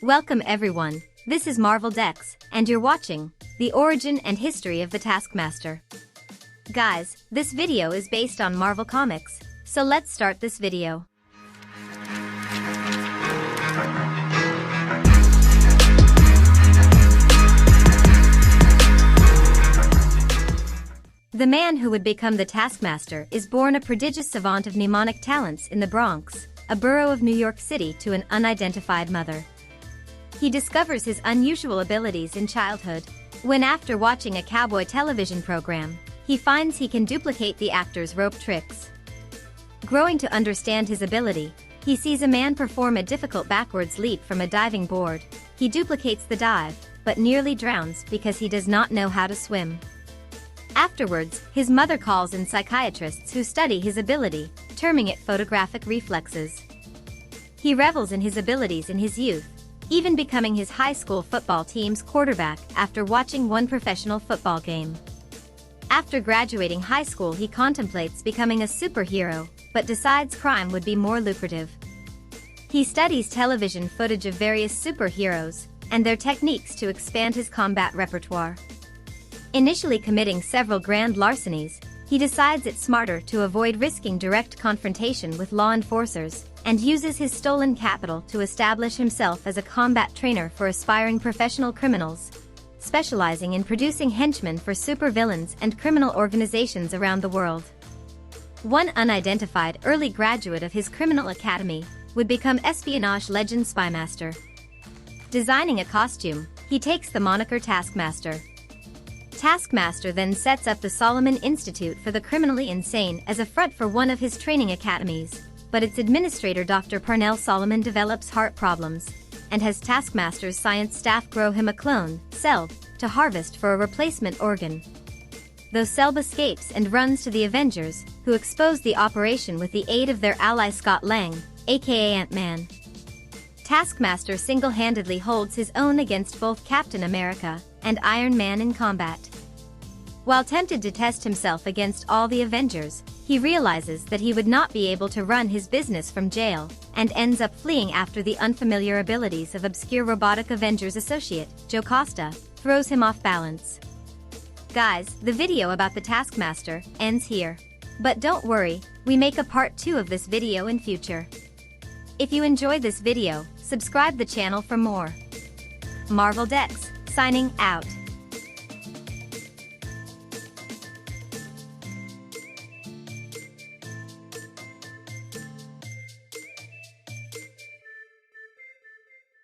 Welcome everyone, this is Marvel Dex, and you're watching the origin and history of the Taskmaster. Guys, this video is based on Marvel Comics, so let's start this video. The man who would become the Taskmaster is born a prodigious savant of mnemonic talents in the Bronx, a borough of New York City, to an unidentified mother. He discovers his unusual abilities in childhood, when after watching a cowboy television program, he finds he can duplicate the actor's rope tricks. Growing to understand his ability, he sees a man perform a difficult backwards leap from a diving board. He duplicates the dive, but nearly drowns because he does not know how to swim. Afterwards, his mother calls in psychiatrists who study his ability, terming it photographic reflexes. He revels in his abilities in his youth, even becoming his high school football team's quarterback after watching one professional football game. After graduating high school, he contemplates becoming a superhero, but decides crime would be more lucrative. He studies television footage of various superheroes and their techniques to expand his combat repertoire. Initially committing several grand larcenies, he decides it's smarter to avoid risking direct confrontation with law enforcers, and uses his stolen capital to establish himself as a combat trainer for aspiring professional criminals, specializing in producing henchmen for supervillains and criminal organizations around the world. One unidentified early graduate of his criminal academy would become espionage legend Spymaster. Designing a costume, he takes the moniker Taskmaster. Taskmaster then sets up the Solomon Institute for the Criminally Insane as a front for one of his training academies, but its administrator Dr. Parnell Solomon develops heart problems, and has Taskmaster's science staff grow him a clone, Selb, to harvest for a replacement organ. Though Selb escapes and runs to the Avengers, who expose the operation with the aid of their ally Scott Lang, aka Ant-Man. Taskmaster single-handedly holds his own against both Captain America and Iron Man in combat. While tempted to test himself against all the Avengers, he realizes that he would not be able to run his business from jail, and ends up fleeing after the unfamiliar abilities of obscure robotic Avengers associate, Jocasta, throws him off balance. Guys, the video about the Taskmaster ends here. But don't worry, we make a part 2 of this video in future. If you enjoyed this video, subscribe the channel for more. Marvel Dex, signing out.